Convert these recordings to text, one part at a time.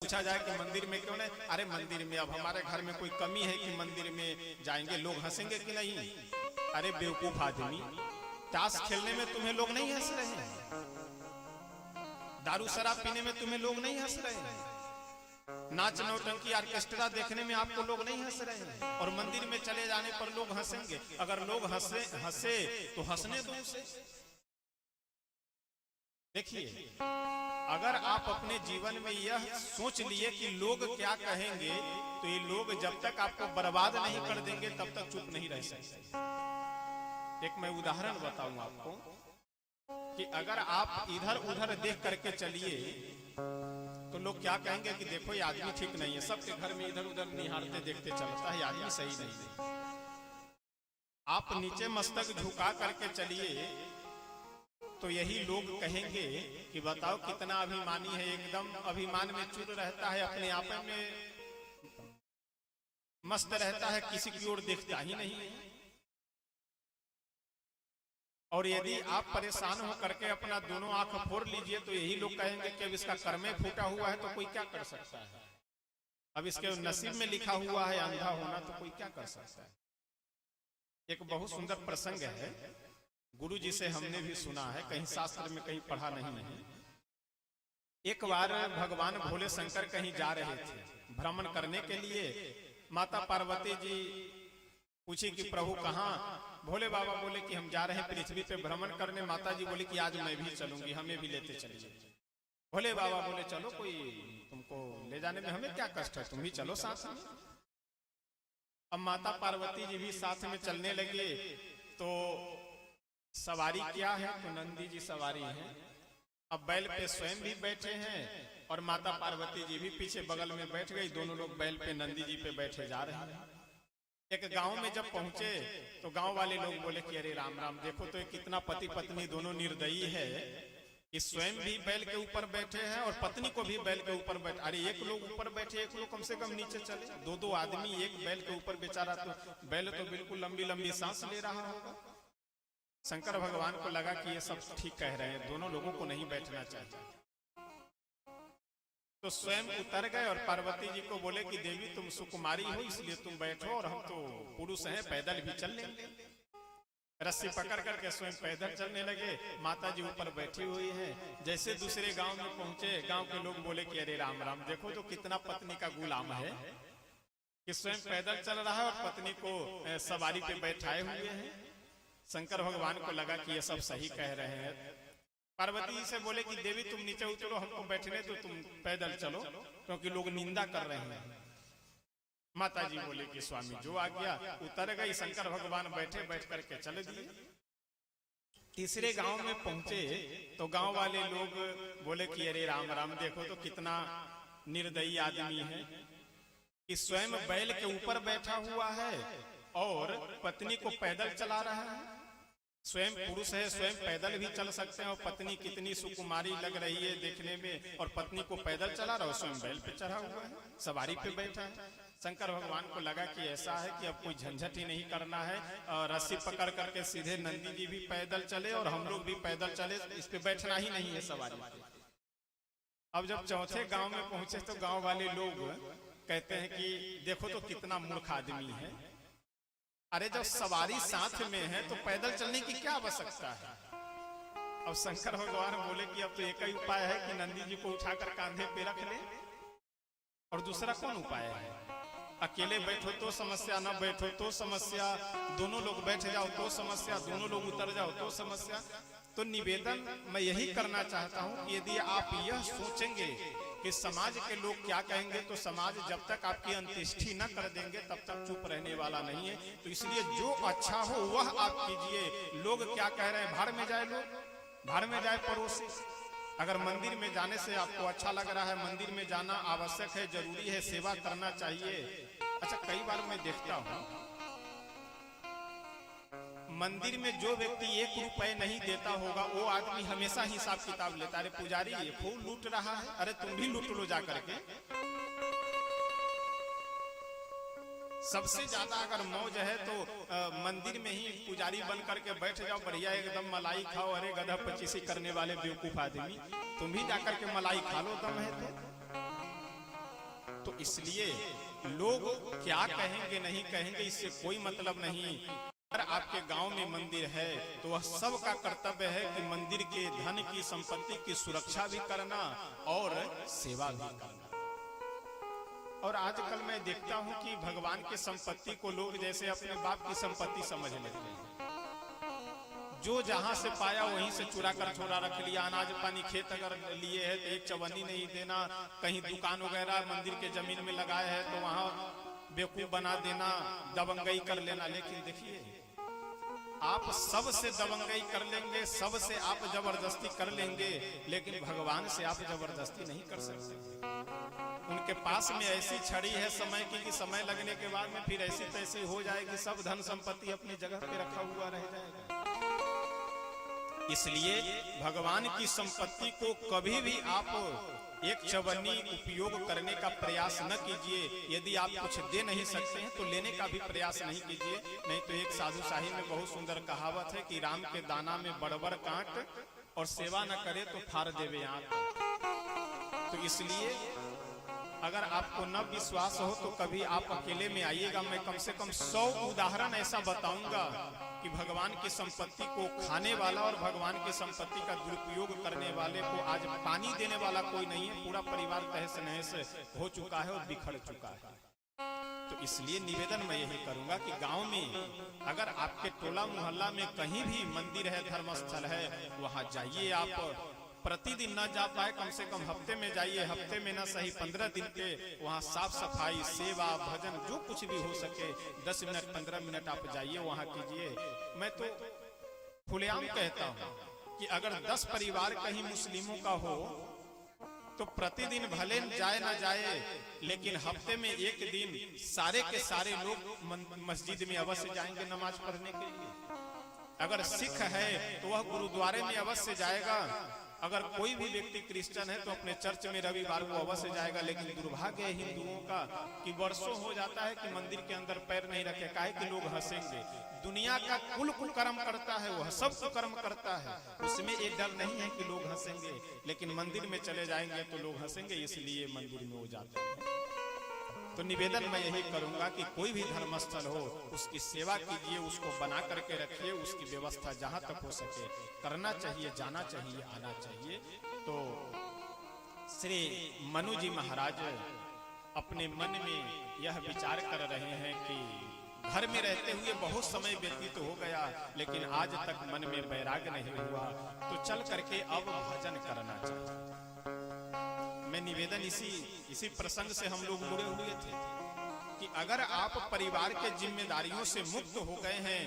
पूछा जाए कि मंदिर में क्यों नहीं, अरे मंदिर में अब हमारे घर में कोई कमी है कि मंदिर में जाएंगे, लोग हंसेंगे कि नहीं। अरे बेवकूफ आदमी, ताश खेलने में तुम्हें लोग नहीं हंस रहे हैं, दारू शराब पीने में तुम्हें लोग नहीं हंस रहे हैं, नाच नौटंकी ऑर्केस्ट्रा देखने में आपको लोग नहीं हंस रहे हैं, और मंदिर में चले जाने पर लोग हंसेंगे। अगर लोग हंसे तो हंसने दो उसे। देखिए, अगर आप अपने जीवन में यह सोच लिए कि लोग क्या कहेंगे, तो ये लोग जब तक आपको बर्बाद नहीं कर देंगे तब तक चुप नहीं रह सकते। एक मैं उदाहरण बताऊं आपको कि अगर आप इधर उधर देख करके चलिए तो लोग क्या कहेंगे कि देखो ये आदमी ठीक नहीं है, सबके घर में इधर उधर निहारते देखते चलता है, आदमी सही नहीं है। आप नीचे मस्तक झुका करके चलिए तो यही लोग कहेंगे कि बताओ कितना अभिमानी है, एकदम अभिमान में चूर रहता है, अपने आप में मस्त रहता है, किसी की ओर देखता ही नहीं है। और यदि आप परेशान हो करके अपना दोनों आंख फोड़ लीजिए तो यही लोग कहेंगे कि अब इसका कर्मे फूटा हुआ है तो कोई क्या कर सकता है, अब इसके नसीब में लिखा हुआ है अंधा होना, तो कोई क्या कर सकता है। एक बहुत सुंदर प्रसंग है, गुरु जी से हमने भी सुना है, कहीं शास्त्र में कहीं पढ़ा नहीं है। एक बार भगवान भोले शंकर कहीं जा रहे थे भ्रमण करने के लिए। माता पार्वती जी पूछी कि प्रभु कहाँ? भोले बाबा बोले कि हम जा रहे हैं पृथ्वी पे भ्रमण करने। माता जी बोली कि आज मैं भी चलूंगी, हमें भी लेते चलिए। भोले बाबा बोले चलो, कोई तुमको ले जाने में हमें क्या कष्ट है, तुम भी चलो साथ में। अब माता पार्वती जी भी साथ में चलने लगे। तो सवारी क्या है? तो नंदी जी सवारी हैं। अब बैल पे स्वयं भी बैठे हैं और माता पार्वती जी भी पीछे बगल में बैठ गई। दोनों लोग बैल पे नंदी जी पे बैठे जा रहे हैं। एक गांव में जब पहुंचे तो गांव वाले लोग बोले कि अरे राम राम, देखो तो कितना पति पत्नी दोनों निर्दयी है कि स्वयं भी बैल के ऊपर बैठे हैं और पत्नी को भी बैल के ऊपर बैठे। अरे एक लोग ऊपर बैठे, एक लोग कम से कम नीचे चले। दो दो आदमी एक बैल के ऊपर बेचारा, तो बैल तो बिल्कुल लंबी लंबी सांस ले रहा होगा। शंकर भगवान को लगा कि ये सब ठीक कह रहे हैं, दोनों लोगों को नहीं बैठना चाहिए। तो स्वयं उतर गए और पार्वती जी को बोले कि देवी तुम सुकुमारी हो इसलिए तुम बैठो, और हम तो पुरुष हैं, पैदल भी चल लेंगे। रस्सी पकड़ करके स्वयं पैदल चलने लगे। माता जी ऊपर बैठी हुई हैं। जैसे दूसरे गांव में पहुंचे, गांव के लोग बोले कि अरे राम राम, देखो तो कितना पत्नी का गुलाम है कि स्वयं पैदल चल रहा है और पत्नी को सवारी पे बैठाए हुए हैं। शंकर भगवान को लगा कि ये सब सही कह रहे हैं। पार्वती जी से बोले कि देवी तुम नीचे उतरो, हमको बैठने तो तुम पैदल चलो, क्योंकि लोग निंदा कर रहे हैं। माता जी बोले कि स्वामी जो आ गया। उतर गई। शंकर भगवान बैठे, बैठ करके चले दिए। तीसरे गांव में पहुंचे तो गांव वाले लोग बोले कि अरे राम राम, देखो तो कितना निर्दयी आदमी है कि स्वयं बैल के ऊपर बैठा हुआ है और पत्नी को पैदल चला रहा है। स्वयं पुरुष है, स्वयं पैदल भी चल सकते हैं, और पत्नी कितनी सुकुमारी लग रही है देखने में, और पत्नी को पैदल चला रहा है, स्वयं बैल पे चढ़ा हुआ है, सवारी पे बैठा है। शंकर भगवान को लगा कि ऐसा है कि अब कोई झंझट ही नहीं करना है, और रस्सी पकड़ करके सीधे नंदी जी भी पैदल चले और हम लोग भी पैदल चले, इस पे बैठना ही नहीं है सवारी पे। अब जब चौथे गांव में पहुंचे तो गांव वाले लोग कहते हैं कि देखो तो कितना मूर्ख आदमी है। अरे जब सवारी साथ में है तो पैदल चलने की क्या आवश्यकता है? अब शंकर भगवान बोले कि अब तो एक ही उपाय है कि नंदी जी को उठाकर कांधे पे रख ले, और दूसरा कौन उपाय है? अकेले बैठो तो समस्या, न बैठो तो समस्या, दोनों लोग बैठ जाओ तो समस्या, दोनों लोग उतर जाओ तो समस्या। तो निवेदन मैं यही करना चाहता हूं कि यदि आप यह सोचेंगे कि समाज के लोग क्या कहेंगे, तो समाज जब तक आपकी अंत्येष्टि न कर देंगे तब तक चुप रहने वाला नहीं है। तो इसलिए जो अच्छा हो वह आप कीजिए। लोग क्या कह रहे हैं, भाड़ में जाए, लोग भाड़ में जाए पड़ोसी। अगर मंदिर में जाने से आपको अच्छा लग रहा है, मंदिर में जाना आवश्यक है, जरूरी है, सेवा करना चाहिए। अच्छा, कई बार मैं देखता हूँ मंदिर में जो व्यक्ति 1 रुपए नहीं देता होगा वो आदमी हमेशा हिसाब किताब लेता है। अरे पुजारी ये फूल लूट रहा है, अरे तुम भी लूट लो जा करके। सबसे ज्यादा अगर मौज है तो मंदिर में ही पुजारी बन करके बैठ जाओ, बढ़िया एकदम मलाई खाओ। अरे गधा पचीसी करने वाले बेवकूफ आदमी, तुम भी जाकर के मलाई खा लो, दम है तो। इसलिए लोग क्या कहेंगे नहीं कहेंगे इससे कोई मतलब नहीं। अगर आपके गांव में मंदिर है तो वह सबका कर्तव्य है कि मंदिर के धन की संपत्ति की सुरक्षा भी करना और सेवा भी करना। और आजकल मैं देखता हूं कि भगवान की संपत्ति को लोग जैसे अपने बाप की संपत्ति समझ लेते हैं। जो जहां से पाया वहीं से चुरा कर छोड़ा रख लिया। अनाज पानी खेत अगर लिए है तो एक चवन्नी नहीं देना, कहीं दुकान वगैरह मंदिर के जमीन में लगाए है तो वहां बेवकूफ बना देना, दबंगई कर लेना। लेकिन देखिए, आप सबसे दबंगई कर लेंगे, सबसे आप जबरदस्ती कर लेंगे, लेकिन भगवान से आप जबरदस्ती नहीं कर सकते। उनके पास में ऐसी छड़ी है समय की कि समय लगने के बाद में फिर ऐसी तैसी हो जाएगी, सब धन संपत्ति अपनी जगह पे रखा हुआ रह जाएगा। इसलिए भगवान की संपत्ति को कभी भी आप एक चवन्नी उपयोग करने का प्रयास न कीजिए। यदि आप कुछ दे नहीं सकते हैं तो लेने का भी प्रयास नहीं कीजिए। नहीं तो एक साधु साहिब में बहुत सुंदर कहावत है कि राम के दाना में बड़बड़ कांट और सेवा न करे तो फाड़ देवे आंख। तो इसलिए अगर आपको न विश्वास हो तो कभी आप अकेले में आइएगा। मैं कम से कम 100 उदाहरण ऐसा बताऊंगा कि भगवान की संपत्ति को खाने वाला और भगवान की संपत्ति का दुरुपयोग करने वाले को आज पानी देने वाला कोई नहीं है। पूरा परिवार तहस नहस हो चुका है और बिखर चुका है। तो इसलिए निवेदन मैं यही करूंगा कि गांव में अगर आपके टोला मोहल्ला में कहीं भी मंदिर है, धर्मस्थल है, वहां जाइए। आप प्रतिदिन न जा पाए, कम से कम हफ्ते में जाइए। हफ्ते में न सही 15 दिन पे वहाँ साफ सफाई, सेवा, भजन जो कुछ भी हो सके 10 मिनट 15 मिनट आप जाइए, वहाँ कीजिए। मैं तो खुलेआम कहता हूँ कि अगर 10 परिवार कहीं मुस्लिमों का हो तो प्रतिदिन भले जाए ना जाए, लेकिन हफ्ते में एक दिन सारे के सारे लोग मस्जिद में अवश्य जाएंगे नमाज पढ़ने के लिए। अगर सिख है तो वह गुरुद्वारे में अवश्य जाएगा। अगर कोई भी व्यक्ति क्रिश्चियन है तो अपने चर्च में रविवार को अवश्य जाएगा। लेकिन दुर्भाग्य है हिंदुओं का कि वर्षों हो जाता है कि मंदिर के अंदर पैर नहीं रखे। काहे कि लोग हंसेंगे। दुनिया का कुल कुकर्म करता है, वह सब कुकर्म करता है, उसमें एक डर नहीं है कि लोग हंसेंगे। लेकिन मंदिर में चले जाएंगे तो लोग हंसेंगे, इसलिए मंदिर में वो जाते हैं। तो निवेदन मैं यही करूंगा कि कोई भी धर्मस्थल हो उसकी सेवा कीजिए, उसको बना करके रखिए, उसकी व्यवस्था जहां तक हो सके करना चाहिए, जाना चाहिए, आना चाहिए। तो श्री मनु जी महाराज अपने मन में यह विचार कर रहे हैं कि घर में रहते हुए बहुत समय व्यतीत हो गया, लेकिन आज तक मन में वैराग्य नहीं हुआ, तो चल करके अब भजन करना चाहिए। मैं निवेदन इसी प्रसंग से हम लोग जुड़े हुए थे कि अगर आप परिवार के जिम्मेदारियों से मुक्त हो गए हैं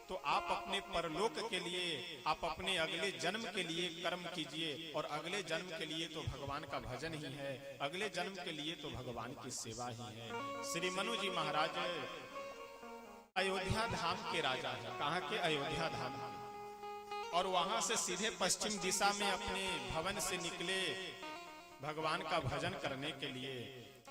तो आप अपने परलोक के लिए, आप अपने अगले जन्म के लिए कर्म कीजिए। और अगले जन्म के लिए तो भगवान का भजन ही है, अगले जन्म के लिए तो भगवान की सेवा ही है। श्री मनु जी महाराज अयोध्या धाम के राजा है। कहाँ के? अयोध्या धाम के। और वहां से सीधे पश्चिम दिशा में अपने भवन से निकले भगवान का भजन करने के लिए,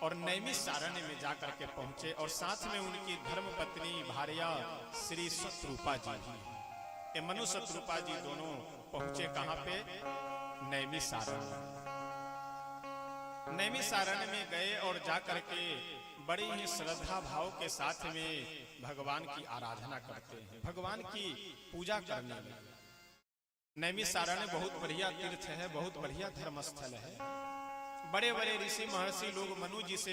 और नैमिषारण्य में जाकर के पहुंचे। और साथ में उनकी धर्मपत्नी भार्या श्री शत्रुपा जी भी, मनु शत्रुपा जी दोनों पहुंचे। कहां पे? नैमिषारण्य। नैमिषारण्य में गए और जाकर के बड़ी ही श्रद्धा भाव के साथ में भगवान की आराधना करते हैं, भगवान की पूजा करने लगे। नैमिषारण्य बहुत बढ़िया तीर्थ है, बहुत बढ़िया धर्मस्थल है। बड़े बड़े ऋषि महर्षि लोग मनु जी से